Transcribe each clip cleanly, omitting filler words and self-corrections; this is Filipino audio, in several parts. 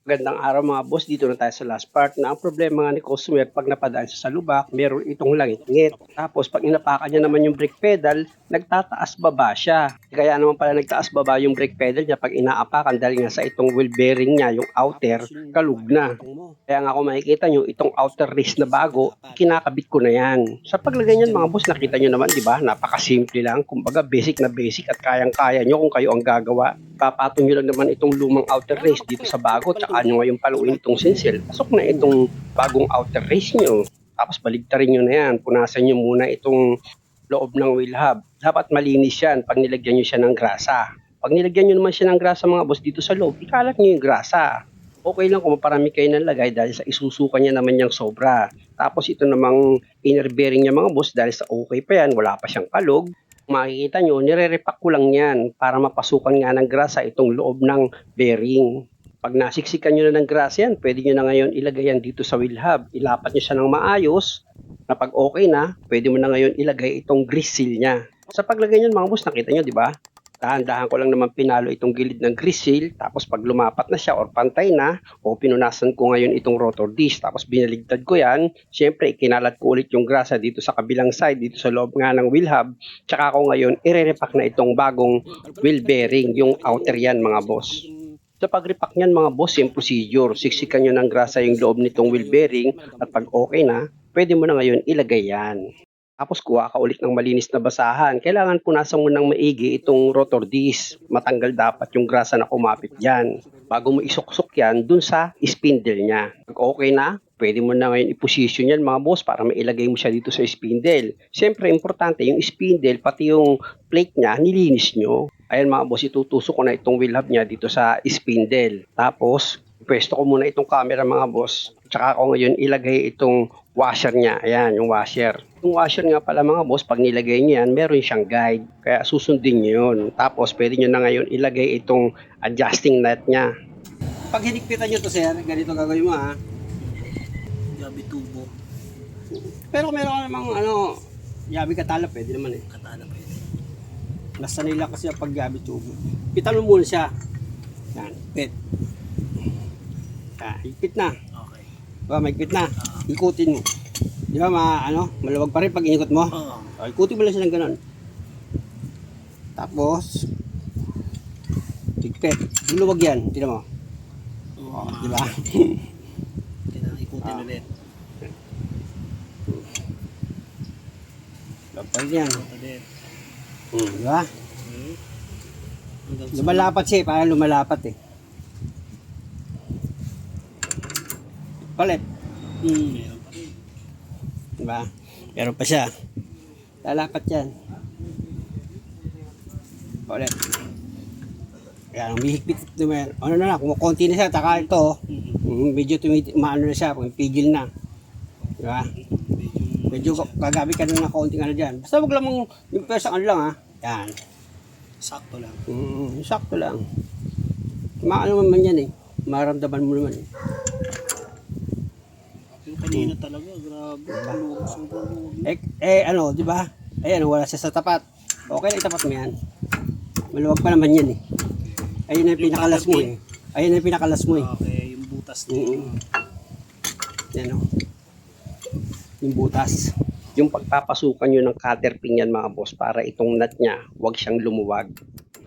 Magandang araw mga boss, dito na tayo sa last part na ang problema nga ni customer 'pag napadaan siya sa lubak, meron itong langit-ngit. Tapos 'pag inapakan niya naman yung brake pedal, nagtataas-baba siya. Kaya naman pala nagtaas-baba yung brake pedal niya 'pag inaapakan dahil nga sa itong wheel bearing niya, yung outer, kalug na. Kaya nga kung makikita niyo itong outer race na bago, kinakabit ko na yan. Sa paglagay niyan mga boss, nakita niyo naman 'di ba, napakasimple lang. Kumbaga basic na basic at kayang-kaya niyo kung kayo ang gagawa. Papatong nyo lang naman itong lumang outer race dito sa bago, tsaka nyo ngayon paluin itong sinsel. Pasok na itong bagong outer race nyo. Tapos baligtarin nyo na yan. Punasan nyo muna itong loob ng wheel hub. Dapat malinis yan pag nilagyan nyo siya ng grasa. Pag nilagyan nyo naman siya ng grasa mga boss dito sa loob, ikalat nyo yung grasa. Okay lang kung maparami kayo ng lagay dahil sa isusukan niya naman yung sobra. Tapos ito namang inner bearing niya mga boss dahil sa okay pa yan, wala pa siyang kalog. Makikita nyo, nire-repack ko lang yan para mapasukan nga ng grasa itong loob ng bearing. Pag nasiksikan nyo na ng grasa yan, pwede nyo na ngayon ilagay yan dito sa wheel hub. Ilapat nyo siya ng maayos, na pag okay na, pwede mo na ngayon ilagay itong grease seal niya. Sa paglagay nyo mga boss, nakita nyo, di ba? Dahan-dahan ko lang naman pinalo itong gilid ng grease seal, tapos pag lumapat na siya or pantay na, o pinunasan ko ngayon itong rotor disc, tapos binaligtad ko yan, syempre ikinalat ko ulit yung grasa dito sa kabilang side, dito sa loob nga ng wheel hub, tsaka ako ngayon ire-repack na itong bagong wheel bearing, yung outer yan mga boss. Sa pag-repack niyan mga boss, yung procedure, siksikan nyo ng grasa yung loob nitong wheel bearing, at pag okay na, pwede mo na ngayon ilagay yan. Tapos kuha ka ulit ng malinis na basahan. Kailangan punasan mo ng maigi itong rotor disc. Matanggal dapat yung grasa na kumapit dyan. Bago mo isuksok yan dun sa spindle niya. Pag okay na, pwede mo na ngayon i-position yan mga boss para mailagay mo siya dito sa spindle. Siyempre, importante yung spindle, pati yung plate niya, nilinis nyo. Ayan mga boss, itutusok ko na itong wheel hub niya dito sa spindle. Tapos, pwesto ko muna itong camera mga boss. Tsaka ako ngayon ilagay itong washer niya. Ayan, yung washer. Yung washer nga pala mga boss, pag nilagay niyo yan, meron siyang guide. Kaya susundin niyo yun. Tapos pwede niyo na ngayon ilagay itong adjusting nut niya. Pag hinigpitan niyo to sir, ganito gagawin mo ha. Gabi tubo. Pero kung meron ka namang yabi katala, pwede naman eh. Katana pa yun. Basta nila kasi pag yabi tubo. Pitan mo muna siya. Yan, pit. Higpit na. Okay. Diba, mahigpit na. Ikutin mo. Di ba, maluwag pa rin pag inikot mo. Oo. O, ikutin mo lang siya ng ganun. Tapos, higpit. Luluwag yan. Tignan mo. O, di ba? Kailangan ikutin ulit. Lapag yan. Ulit. Di ba? Okay. Hanggang sa... Lumalapat siya eh. Parang lumalapat eh. Palit. Meron pa rin. Diba? Meron pa siya. Lalapat yan. Ulit. Kaya humihigpit. Ano na lang, kumukunti na siya. Taka ito. Medyo maano na siya. Pigil na. Diba? Medyo gagabi ka na ng kaunting ano dyan. Basta wag lang mong yung pesang ano lang ha. Yan. Sakto lang. Sakto lang. Maano naman yan eh. Maramdaman mo naman eh. Yung kanina talaga, grabe. Luwag, sobrang luwag. Di ba? Wala siya sa tapat. Okay lang itapat mo yan. Maluwag pa naman yan eh. Ayun na yung pinakalas mo eh. Ayun na yung pinakalas mo eh. Okay, yung butas dito. Yan o. Yung butas. Yung pagpapasukan nyo ng cutter pin yan mga boss para itong nut niya, huwag siyang lumuwag.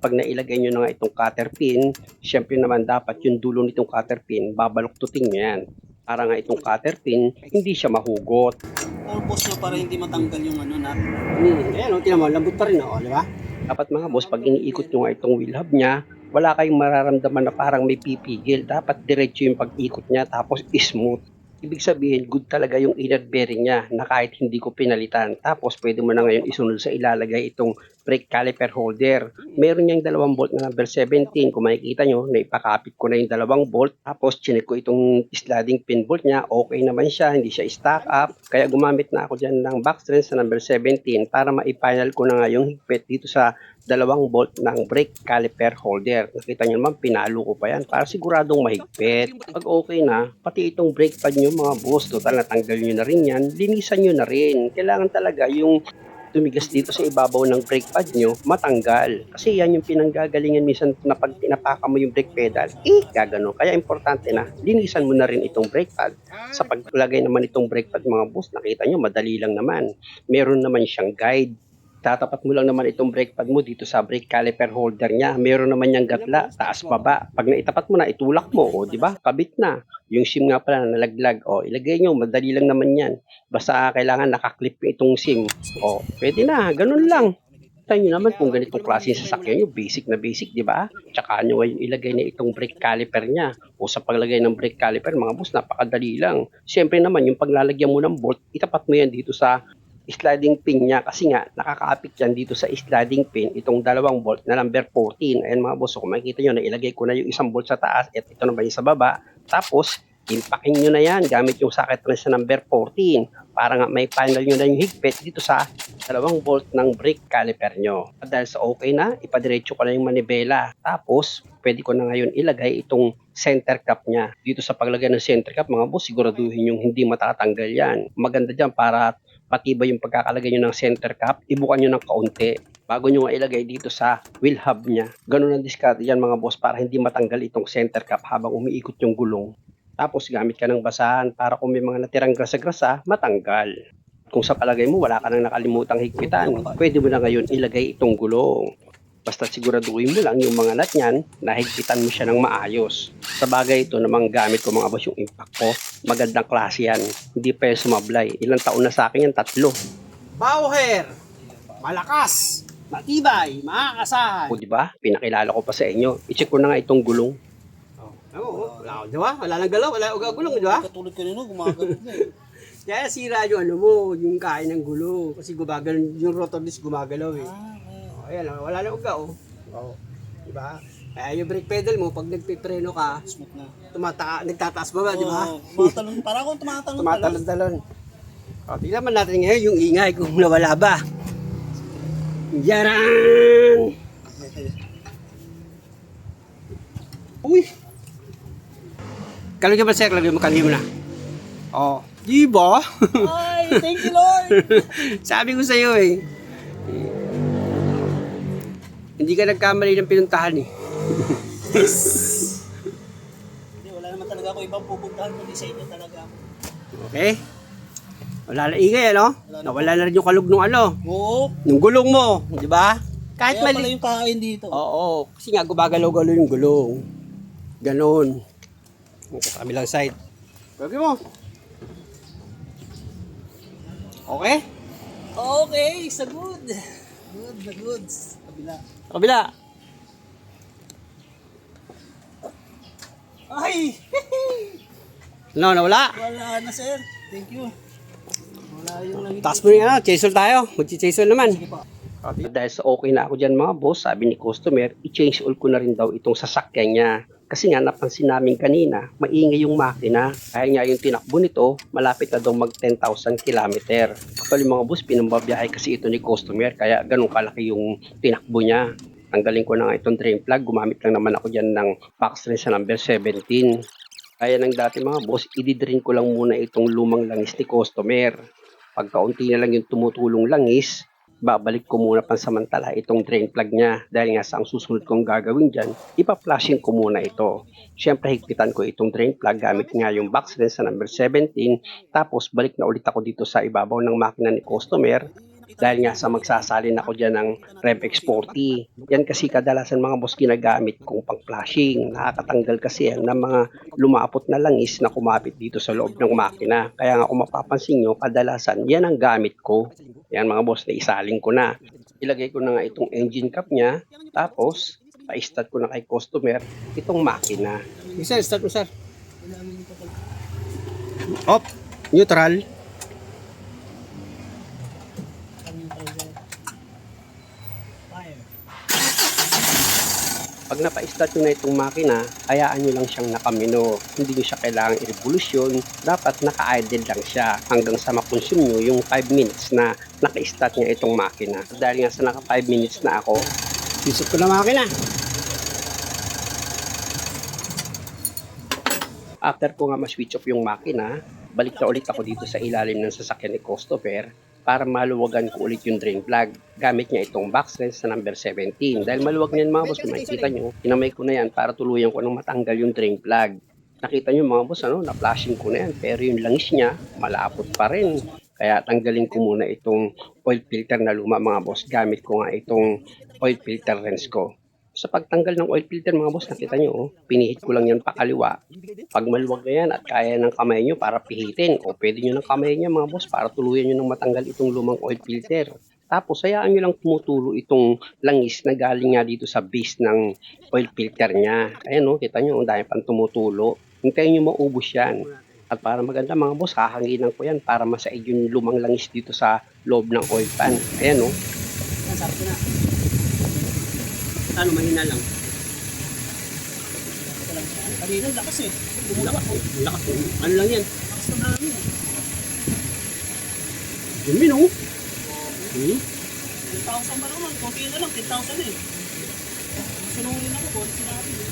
Pag nailagay nyo na nga itong cutter pin, syempre naman dapat yung dulo nitong cutter pin, babaluktutin nyo yan. Para nga itong cutter pin, hindi siya mahugot. Purpose niya para hindi matanggal yung ano nut. Ayan o, tinan mo, lambot pa rin o, di ba? Dapat mga boss, pag iniikot nyo nga itong wheel hub niya, wala kayong mararamdaman na parang may pipigil. Dapat diretso yung pag-ikot niya, tapos smooth. Ibig sabihin, good talaga yung inner bearing niya na kahit hindi ko pinalitan. Tapos pwede mo na ngayon isunod sa ilalagay itong brake caliper holder. Meron niyang 2 bolt na number 17. Kung makikita nyo, naipakapit ko na yung 2 bolt. Tapos chinek ko itong sliding pin bolt niya. Okay naman siya, hindi siya stack up. Kaya gumamit na ako dyan ng box wrench sa number 17 para ma-final ko na nga yung higpit dito sa 2 bolt ng brake caliper holder. Nakita nyo naman, pinalo ko pa yan para siguradong mahigpit. Pag okay na, pati itong brake pad nyo mga boss, total natanggal nyo na rin yan, linisan nyo na rin. Kailangan talaga yung tumigas dito sa ibabaw ng brake pad nyo, matanggal. Kasi yan yung pinanggagalingan minsan na pag tinapakan mo yung brake pedal, gagano. Kaya importante na, linisan mo na rin itong brake pad. Sa paglagay naman itong brake pad mga boss, nakita nyo, madali lang naman. Meron naman siyang guide. Tatapat mo lang naman itong brake pad mo dito sa brake caliper holder niya. Meron naman niyang gatla, taas baba. Pag naitapat mo na, itulak mo, o di ba? Kabit na. Yung SIM nga pala nalaglag, o ilagay nyo, madali lang naman yan. Basta kailangan nakaklip itong SIM. O, pwede na, ganun lang. Kita nyo naman kung ganitong klase yung sasakyan nyo, basic na basic, di ba? Tsaka nyo ngayon ilagay na itong brake caliper niya. O sa paglagay ng brake caliper, mga boss, napakadali lang. Siyempre naman, yung paglalagyan mo ng bolt, itapat mo yan dito sa sliding pin niya kasi nga nakakaapit yan dito sa sliding pin itong dalawang bolt na number 14. Ayan mga boss, so kung makikita nyo na ilagay ko na yung isang bolt sa taas at ito naman yung sa baba. Tapos impakin nyo na yan gamit yung socket wrench na number 14 para nga may final nyo na yung higpit dito sa dalawang bolt ng brake caliper nyo. At dahil sa okay na, ipadiretso ko na yung manibela. Tapos pwede ko na ngayon ilagay itong center cap niya. Dito sa paglagay ng center cap mga boss, siguraduhin yung hindi matatanggal yan. Maganda dyan para patibay yung pagkakalagay nyo ng center cap, ibukan nyo ng kaunti bago nyo nga ilagay dito sa wheel hub niya. Ganun ang diskarte yan mga boss para hindi matanggal itong center cap habang umiikot yung gulong. Tapos gamit ka ng basahan para kung may mga natirang grasa-grasa, matanggal. Kung sa palagay mo wala ka nang nakalimutang higpitan, pwede mo na ngayon ilagay itong gulong. Basta siguraduhin mo lang yung mga nut niyan na higpitan mo siya ng maayos. Sa bagay ito namang gamit ko mga boss yung impact ko. Magandang klase yan. Hindi pa yung sumablay. Ilang taon na sa akin yan? 3. Bauer! Malakas! Matibay! Makakasahan! O diba? Pinakilala ko pa sa inyo. I-check ko na nga itong gulong. Wala, di ba? Wala nang galaw, wala nang gulong, di ba? Katulad kanina, gumagano na eh. Kaya sira yung ano mo, yung kain ng gulo. Kasi gumagalaw, yung rotor disc gumagalaw eh. Ayan, wala na uga oh. Di ba? Kaya yung brake pedal mo, pag nagpipreno ka, Smooth na. nagtataas ba, di ba? Tumatalon, para akong tumatalon. Tumatalon-talon. O, tingnan man natin ngayon yung ingay kung nawala ba. Yaran! Uy! Kalagyan ba sir? Kalagyan mo na. Oh, di ba? Ay, thank you Lord! Sabi ko sa'yo eh. Hindi ka nagkamali ng pinuntahan eh. Hindi, wala naman talaga ako ibang pupuntahan kundi sa inyo talaga. Okay? Wala na ingay ano? Nawala na rin yung kalug ng ano. Oo. Yung gulong mo, di ba? Kahit Kaya pala mali. yung kain dito. Oo, kasi nga gumagalaw-galaw yung gulong. Ganon. Sa kabilang side. Gagawin mo. Okay? Okay, sa good. Good, na good. Kabila. Sa kabila. Ay! No, nawala. Wala na sir. Thank you. Wala yung langit. Taas mo rin ano, chaser tayo. Magchi-chaser naman. Dahil sa okay na ako dyan mga boss, sabi ni customer, i-change oil ko na rin daw itong sasakyan niya. Kasi nga napansin namin kanina, maingay yung makina. Kaya nga yung tinakbo nito, malapit na daw mag 10,000 kilometer. Actually mga boss, pinambabiyahe kasi ito ni customer, kaya ganun kalaki yung tinakbo niya. Tanggalin ko na nga itong drain plug, gumamit lang naman ako dyan ng box rin sa number 17. Kaya ng dati mga boss, i-drain ko lang muna itong lumang langis ni customer. Pagkaunti na lang yung tumutulong langis, babalik ko muna pansamantala itong drain plug niya dahil nga sa ang susunod kong gagawin dyan, ipa-flushing ko muna ito. Siyempre higpitan ko itong drain plug gamit nga yung box rin sa number 17 tapos balik na ulit ako dito sa ibabaw ng makina ni customer dahil nga sa magsasalin ako dyan ng Rev X40. Yan kasi kadalasan mga boss ginagamit kong pang flashing. Nakakatanggal kasi yan ng mga lumapot na langis na kumapit dito sa loob ng makina. Kaya nga kung mapapansin nyo, kadalasan yan ang gamit ko. Yan mga boss, na isaling ko na. Ilagay ko na nga itong engine cap niya. Tapos, pa-start ko na kay customer itong makina. Sir, start mo sir. Off. Neutral. Pag napa-start nyo na itong makina, hayaan nyo lang siyang nakamino. Hindi nyo siya kailangang i-revolusyon. Dapat naka-idle lang siya hanggang sa makonsume nyo yung 5 minutes na naka-start niya itong makina. Dahil nga sa naka 5 minutes na ako, Isip ko na makina. after ko nga ma-switch off yung makina, balik na ulit ako dito sa ilalim ng sasakyan ni customer para maluwagan ko ulit yung drain plug. Gamit niya itong box wrench na number 17. Dahil maluwag niyan mga boss, kung makikita nyo, kinamay ko na yan para tuluyan ko nang matanggal yung drain plug. Nakita nyo mga boss, na-flashing ko na yan. Pero yung langis niya, malapot pa rin. Kaya tanggalin ko muna itong oil filter na luma mga boss. Gamit ko nga itong oil filter wrench ko. Sa pagtanggal ng oil filter mga boss, nakita nyo, pinihit ko lang yan pakaliwa. Pag maluwag na yan at kaya ng kamay nyo para pihitin, o pwede nyo ng kamay nyo mga boss para tuluyan nyo ng matanggal itong lumang oil filter. Tapos hayaan nyo lang tumutulo itong langis na galing nga dito sa base ng oil filter niya. Ayan o, kita nyo, ang dami pang tumutulo. Hintayin nyo maubos yan. At para maganda mga boss, hahanginan ko yan para masaid yung lumang langis dito sa loob ng oil pan. Ayan o. Yan, sarap ko na. Ano, mahina lang. Kanina, lakas eh. Lakas, lakas. Ano lang yan? Lakas na namin eh. Dumi, no? 10,000 ba naman? Konti na lang, 10,000 eh. Masunungin ako, konti sinabi eh.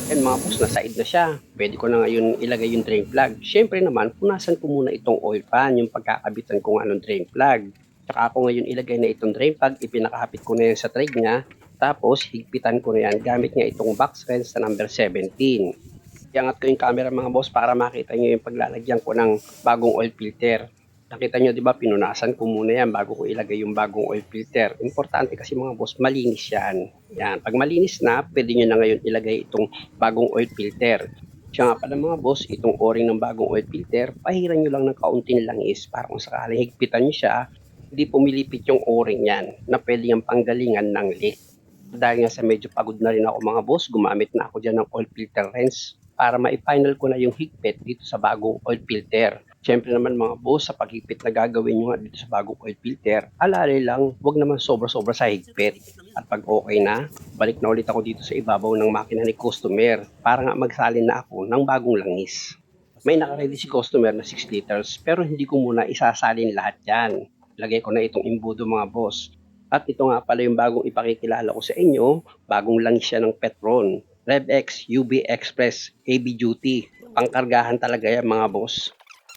Yan mga boss, nasaid na siya. Pwede ko na ngayon ilagay yung drain plug. Siyempre naman, punasan ko muna itong oil pan, yung pagkakabitan ko nga ng drain plug. Tsaka ako ngayon ilagay na itong drain plug, ipinakahapit ko na yan sa thread niya. Tapos, higpitan ko na yan gamit niya itong box wrench na number 17. Iangat ko yung camera mga boss para makita nyo yung paglalagyan ko ng bagong oil filter. Nakita nyo, di ba, pinunasan ko muna yan bago ko ilagay yung bagong oil filter. Importante kasi mga boss, malinis yan. Yan. Pag malinis na, pwede nyo na ngayon ilagay itong bagong oil filter. Siya nga pala mga boss, itong o-ring ng bagong oil filter, pahiran nyo lang ng kaunting langis para kung sakaling higpitan nyo siya, hindi pumilipit yung o-ring yan na pwede yung panggalingan ng leak. Dahil nga sa medyo pagod na rin ako mga boss, gumamit na ako dyan ng oil filter wrench para ma-final ko na yung higpit dito sa bagong oil filter. Siyempre naman mga boss, sa paghigpit na gagawin nyo nga dito sa bagong oil filter, alalay lang, wag naman sobra-sobra sa higpit. At pag okay na, balik na ulit ako dito sa ibabaw ng makina ni customer para nga magsalin na ako ng bagong langis. May nakaready si customer na 6 liters pero hindi ko muna isasalin lahat yan. Lagay ko na itong imbudo mga boss. At ito nga pala yung bagong ipakikilala ko sa inyo, bagong langis siya ng Petron. RevX UB Express AB Duty. Pangkargahan talaga yan mga boss.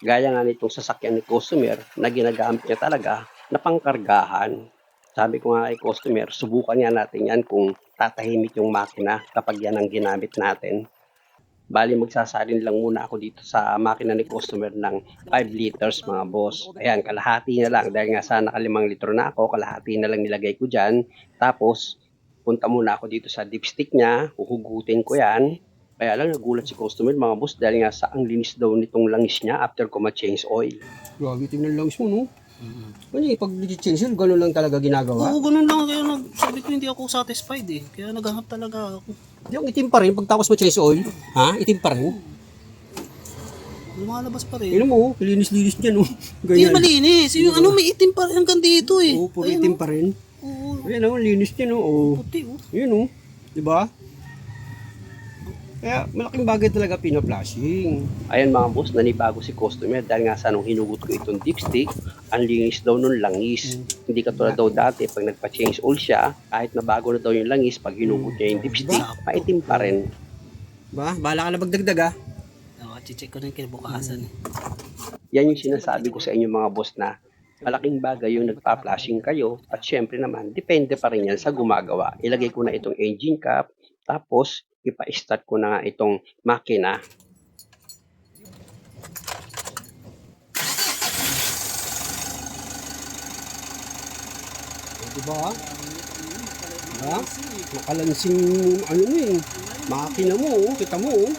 Gaya nga nitong sasakyan ni customer na ginagamit niya talaga na pangkargahan. Sabi ko nga kay customer, subukan niya natin yan kung tatahimik yung makina kapag yan ang ginamit natin. Bali magsasalin lang muna ako dito sa makina ni customer ng 5 liters mga boss. Ayan, kalahati na lang dahil nga sa naka 5 litro na ako, kalahati na lang nilagay ko dyan. Tapos, punta muna ako dito sa dipstick niya, huhugutin ko yan. Kaya lang nagulat si customer mga boss dahil nga sa ang linis daw nitong langis niya after ko ma-change oil. Grabe, tingnan langis mo, no? Kasi pag nag-change yun, gano'n lang talaga ginagawa. Oo, ganun lang. Kaya sabi ko hindi ako satisfied eh. Kaya naghahanap talaga ako. Yung itim pa rin, pagtapos mo change oil, ha? Itim pa rin. Lumalabas pa rin. Tignan mo, linis-linis niya, no? Hindi malinis. Yung ano, may itim pa rin hanggang dito eh. Oo, puro Ayun, itim oh. pa rin. Oo, Ayan, oh, linis niya, no? Oh. puti oh. Yun, oh. Diba? Kaya malaking bagay talaga pina-flashing. Ayan mga boss, nanibago si customer dahil nga sa nung hinugot ko itong dipstick, ang linis daw nun langis. Hindi katulad daw dati pag nagpa-change oil siya, kahit na bago na daw yung langis, pag hinugot niya yung dipstick, maitim pa rin. Ba? Bahala ka na magdagdag, ha? Check ko na yung kinabukasan eh. Yan yung sinasabi ko sa inyo mga boss na malaking bagay yung nagpa-flashing kayo at syempre naman, depende pa rin yan sa gumagawa. Ilagay ko na itong engine cap, tapos ipa-start ko na itong makina. Diba? Ha? Makalansing, ano mo eh. Makina mo, oh. Kita mo, oh.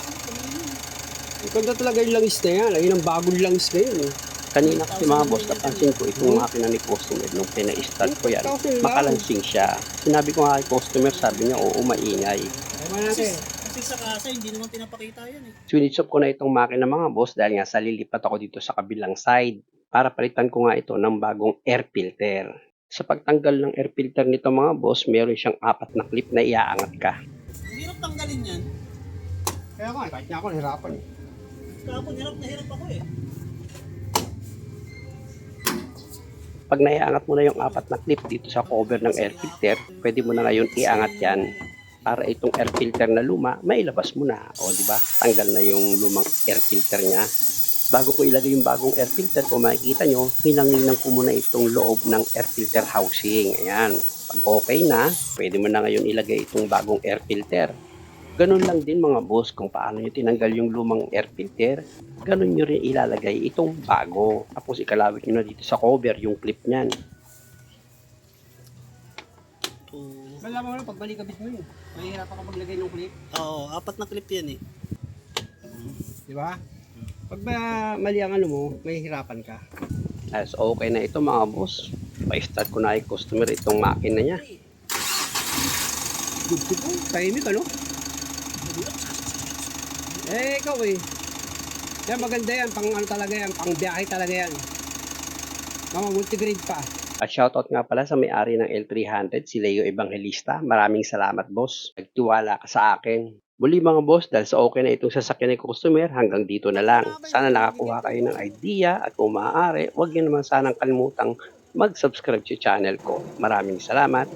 Ang ganda talaga yung langis na yan. Ayun ang bagong langis ngayon, eh. Kanina kasi mga boss, napansin ko itong makina ni customer nung pina-start ko yan, makalansing siya. Sinabi ko nga kay customer, sabi niya, oo, maingay. Kasi sa kasa, hindi naman pinapakita yan eh. Switch off ko na itong makina mga boss dahil nga sa lilipat ako dito sa kabilang side para palitan ko nga ito ng bagong air filter. Sa pagtanggal ng air filter nito mga boss, meron siyang 4 na clip na iaangat ka. Ang hirap tanggalin yan. Kaya ko, kahit niya ako nahirapan, eh. Kahapon, hirap na hirap ako eh. Pag naiangat mo na yung 4 na clip dito sa cover ng air filter, pwede mo na ngayon iangat yan para itong air filter na luma, mailabas mo na. O, di ba? Tanggal na yung lumang air filter niya. bago ko ilagay yung bagong air filter, kung makikita nyo, hinanginan ko muna itong loob ng air filter housing. Ayan. Pag okay na, pwede mo na ngayon ilagay itong bagong air filter. Ganun lang din mga boss, kung paano nyo tinanggal yung lumang air filter, ganun nyo rin ilalagay itong bago. Tapos ikalawit nyo na dito sa cover yung clip nyan. Malaman mo na, pagbalikabit mo yun. Mahihirapan ka maglagay ng clip. Oo, 4 na clip yan eh. Di ba? Pag mali ang ano mo, mahihirapan ka. As okay na ito mga boss. Pa-start ko na yung customer itong makina niya. Good to go. Tahimik ano? Ikaw eh. Yan maganda yan, pang ano talaga yan, pang biyahe talaga yan. Mga multigrade pa. At shoutout nga pala sa may-ari ng L300, si Leo Evangelista. Maraming salamat boss. Nagtiwala ka sa akin. Muli mga boss, dahil sa okay na itong sasakyan ng customer, hanggang dito na lang. Sana nakakuha kayo ng idea at kung maaari, huwag niyo naman sanang kalimutang mag-subscribe sa channel ko. Maraming salamat.